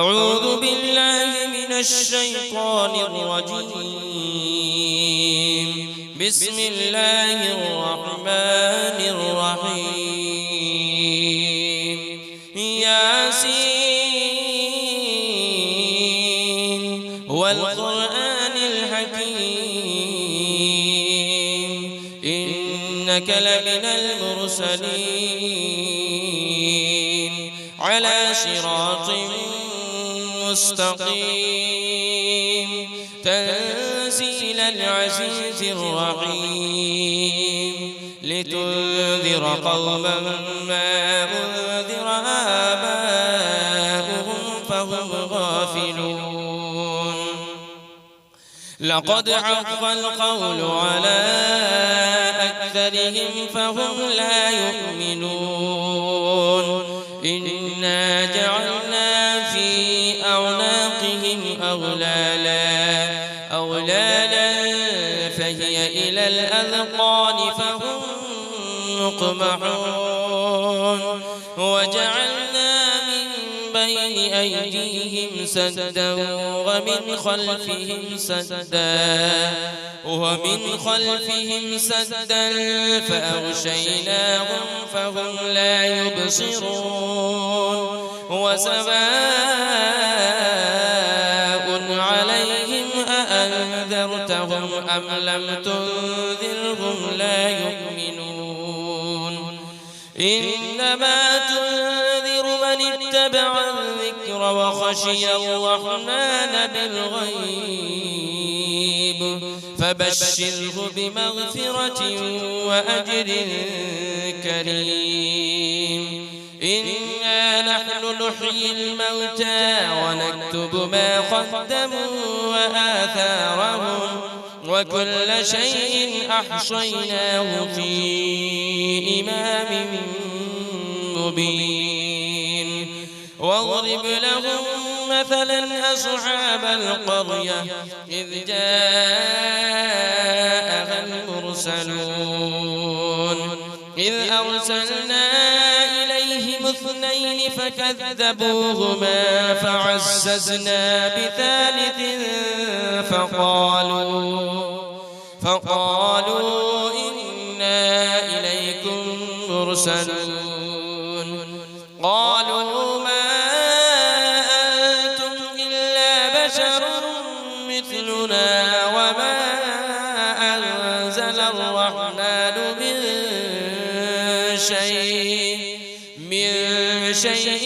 أعوذ بالله من الشيطان الرجيم. بسم الله الرحمن الرحيم. ياسين والقرآن الحكيم إنك لمن المرسلين على صراط مستقيم تنزيل العزيز الرحيم لتنذر قوما ما أنذر آباؤهم فهم غافلون. لقد حق القول على أكثرهم فهم لا يؤمنون. إنا جعلنا في أعناقهم أغلالا فهي إلى الأذقان فهم مقمحون. وجعلنا من بين أيديهم سدا ومن خلفهم سدا فأغشيناهم فهم لا يبصرون. وسواء عليهم أأنذرتهم أم لم تنذرهم لا يؤمنون. إنما تنذر من اتبع الذكر وخشي الرحمن بالغيب فبشره بمغفرة وأجر كريم. إنا نحن نحيي الموتى ونكتب ما قدموا وآثارهم وكل شيء أحصيناه في إمام مبين. واضرب لهم مثلا أصحاب القرية إذ جاءها المرسلون إذ أرسلنا إليهم اثنين فكذبوهما فعززنا بثالث فقالوا إنا إليكم مرسلون. قالوا ما أنتم إلا بشر مثلنا وما أنزل الرحمن من شيء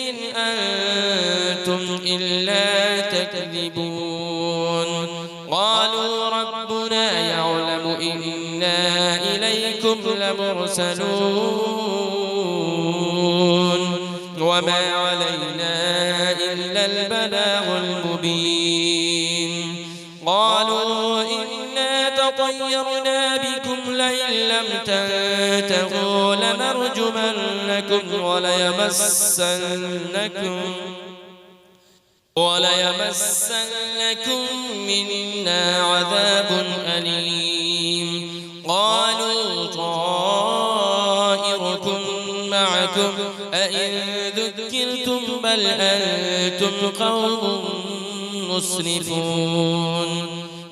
إن أنتم إلا تكذبون. قالوا ربنا يعلم إنا إليكم لمرسلون وما علينا إلا البلاغ المبين. قالوا إنا تطيرنا بكم لئن لم تنتهوا لنرجمنكم وليمسنكم منا عذاب أليم. قالوا طائركم معكم أئن ذكرتم بل أنتم قوم مسرفون.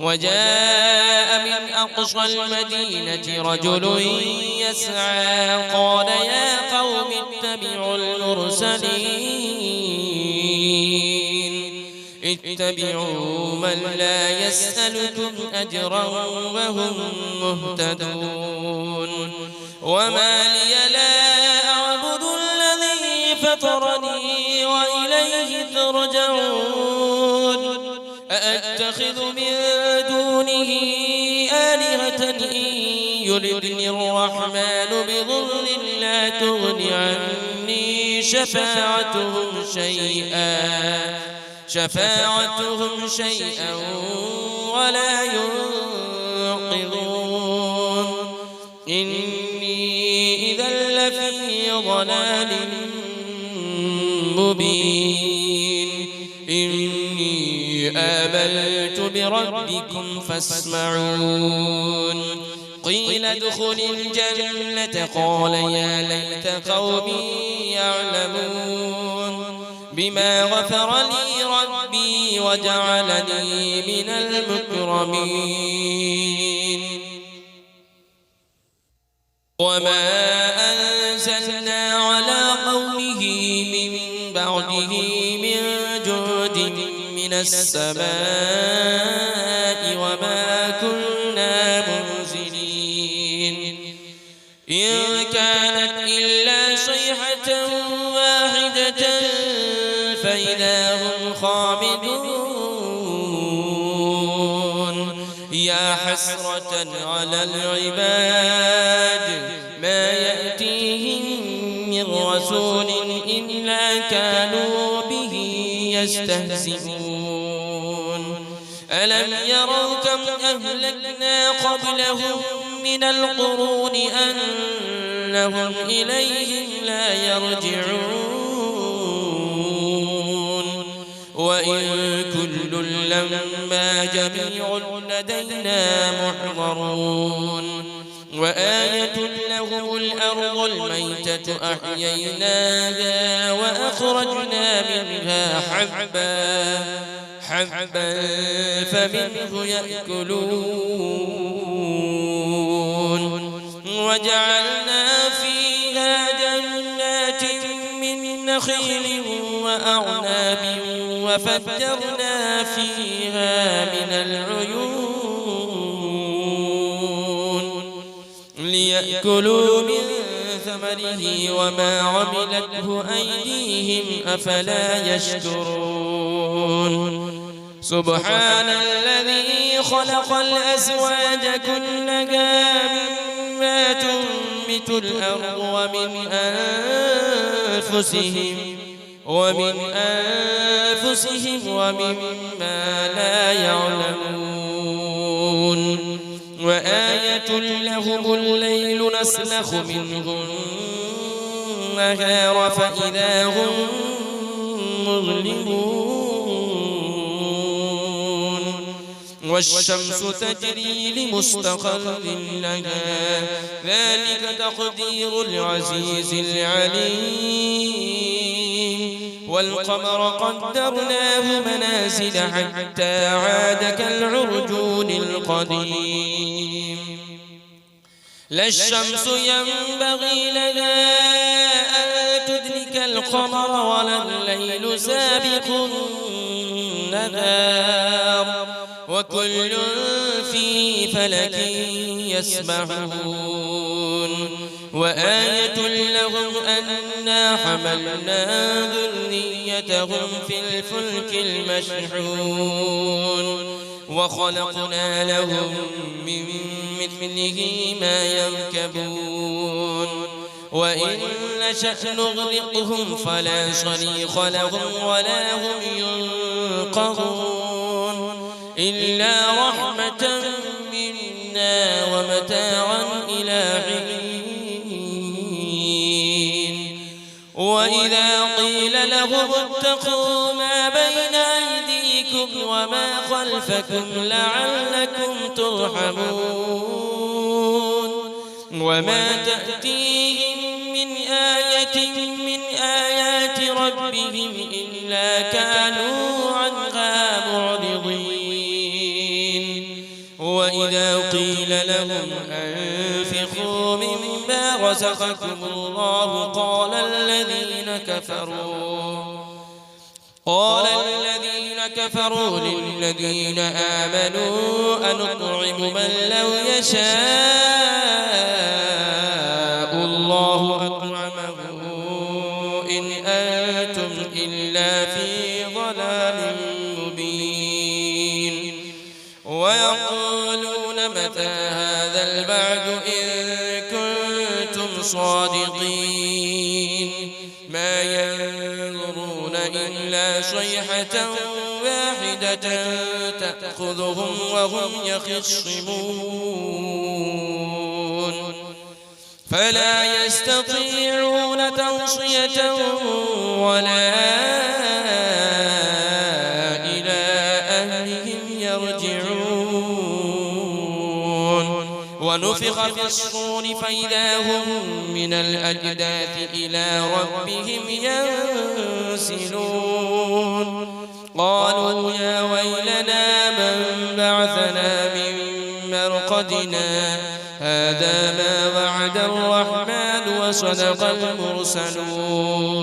وجاء من أقصى المدينة رجل يسعى قال يا قوم اتبعوا من لا يسألكم أجرا وهم مهتدون. وما لي لا أعبد الذي فطرني وإليه ترجعون. أأتخذ من دونه آلهة إن يردني الرحمن بضر لا تغن عني شفاعتهم شيئا ولا ينقذون. إني إذا لفي ضلال مبين. إني آمنت بربكم فاسمعون. قيل ادخل الجنة قال يا ليت قومي يعلمون. بما غفر لي ربي وجعلني من المكرمين وما أنزلنا على قومه من بعده من جود من السماء وما كنا منزلين إن كانت إلا صيحة واحدة فإذا هم خامدون يا حسرة على العباد ما يأتيهم من رسول إلا كانوا به يستهزئون ألم يروا كم أهلكنا قبلهم من القرون أنهم إليهم لا يرجعون وإن كل لما جميع لدينا محضرون وآية لهم الأرض الميتة أحييناها وأخرجنا منها حبا فمنه يأكلون وجعلنا فيها جنات من نخيل وأعناب وفجرنا فيها من العيون ليأكلوا من ثمره وما عملته أيديهم أفلا يشكرون سبحان الذي خلق الأزواج كلها مما تنبت الأرض ومن أنفسهم ومما لا يعلمون وآية لهم الليل نسلخ منه النهار فإذا هم مظلمون والشمس تجري لمستقر لها ذلك تقدير العزيز العليم والقمر قدرناه منازل حتى عاد كالعرجون القديم لا الشمس ينبغي لها أن تدرك القمر ولا الليل سابق النهار وكل في فلك يسبحون وآية لهم أنا حملنا ذريتهم في الفلك المشحون وخلقنا لهم من مثله ما يركبون وإن نشأ نغرقهم فلا صريخ لهم ولا هم ينقذون إلا رحمة منا ومتاعا إلى حين وإذا قيل لهم اتقوا ما بين أيديكم وما خلفكم لعلكم ترحمون وما تأتيهم من آية من آيات ربهم إلا كانوا عنها معرضين وإذا قيل لهم أنفقوا مما رزقكم الله قال الذين كفروا للذين آمنوا أنطعم من لو يشاء الله أطعمه إن أنتم إلا في ضلال مبين ويقولون متى هذا البعد إن كنتم صادقين ما ينظرون إلا صيحة واحدة تأخذهم وهم يخصمون فلا يستطيعون توصية ولا إلى أهلهم يرجعون ونفخ في الصور فإذا هم من الأجداث إلى ربهم ينسلون قالوا يا ويلنا من بعثنا من مرقدنا هذا ما وعد الرحمن وصدق المرسلون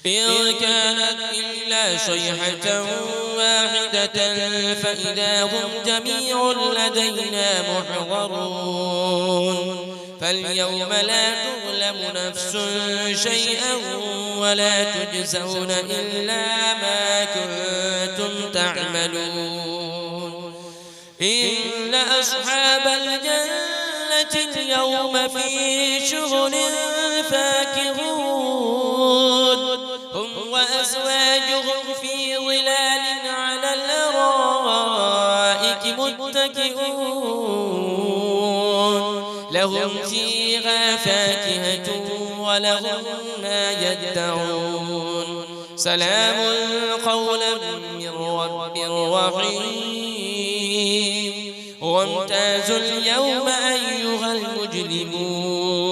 إن كانت إلا صيحة واحدة فإذا هم جميع لدينا محضرون فاليوم لا تظلم نفس شيئا ولا تجزون إلا ما كنتم تعملون إن أصحاب الجنة اليوم في شغل فاكهون هم وأزواجهم في ظلال على الأرائك متكئون لهم فيها فاكهة ولهم ما يدعون سلام قولا من رب رحيم وامتازوا اليوم أيها المجرمون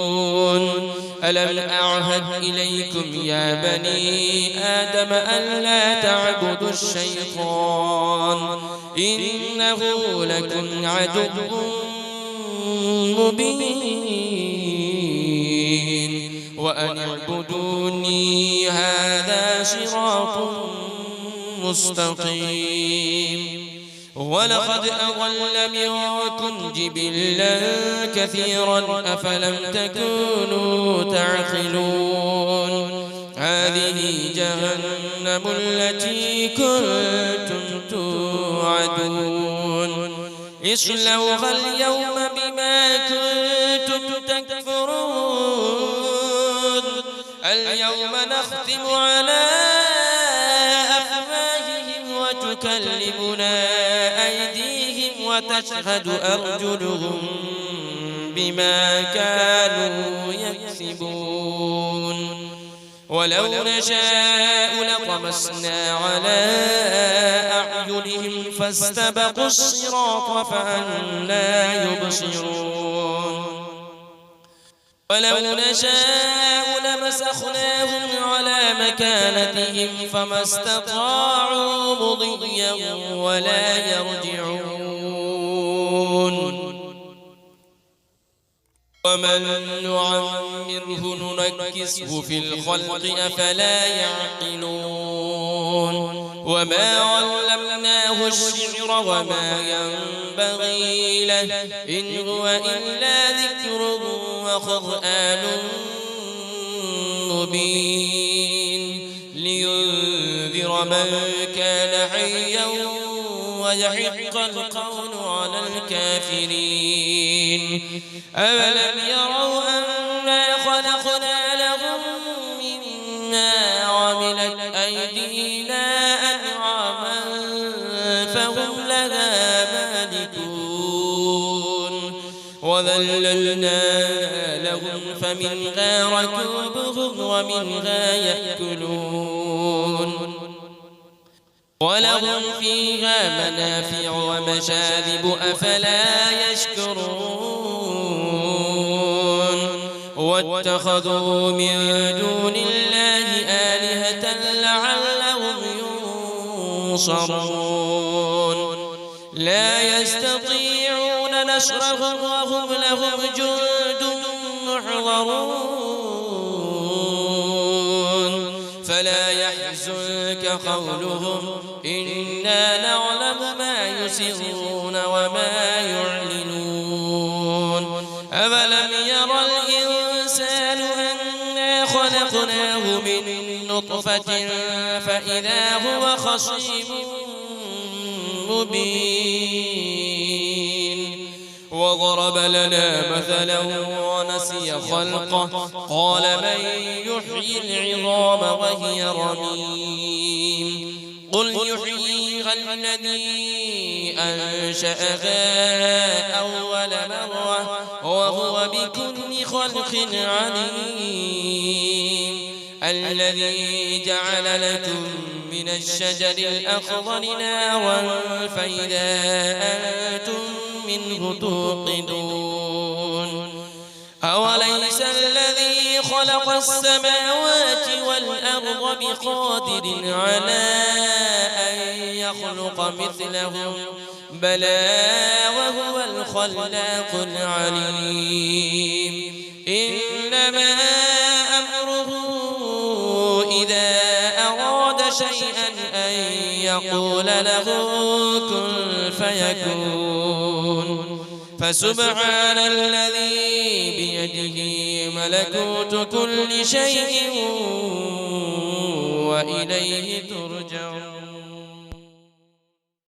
ألم أعهد إليكم يا بني آدم ألا تعبدوا الشيطان إنه لكم عدو مبين وأن اعبدوني هذا صراط مستقيم ولقد أضل منكم جبلا كثيرا أفلم تكونوا تعقلون هذه جهنم التي كنتم توعدون اصلوها اليوم بما كنتم تكفرون اليوم نختم على أفواههم وتكلمنا أيديهم وتشهد أرجلهم بما كانوا يكسبون ولو نشاء لطمسنا على أعينهم فاستبقوا الصراط فأنى يبصرون ولو نشاء لمسخناهم على مكانتهم فما استطاعوا مضيا ولا يرجعون ومن نعمره ننكسه في الخلق أفلا يعقلون وما علمناه الشعر وما ينبغي له إن هو إلا ذكر وقرآن مبين لينذر من كان حيا ويحق القول على الكافرين أولم يروا أنا خلقنا لهم مما عملت أيدينا أنعاما فهم لها مالكون وذللناها لهم فمنها ركوبهم ومنها يأكلون ولهم فيها منافع ومشارب أفلا يشكرون واتخذوا من دون الله آلهة لعلهم ينصرون لا يستطيعون نصرهم وهم لهم جند محضرون فلا يحزنك قولهم إنا نعلم ما يسرون وما يعلنون أولم يرى الإنسان أنا خلقناه من نطفة فإذا هو خصيم مبين وضرب لنا مثلا ونسي خلقه قال من يحيي العظام وهي رميم قل يحييها الذي أنشأها أول مرة وهو بكل خلق عليم الذي جعل لكم من الشجر الأخضر نارا فإذا أنتم منه توقدون أوليس الذي خلق السماوات والأرض بقادر على أن يخلق مثلهم بلى وهو الخلاق العليم إنما أمره إذا أراد شيئا أن يقول له كن فيكون فسبحان الذي بيده ملكوت كل شيء وإليه ترجعون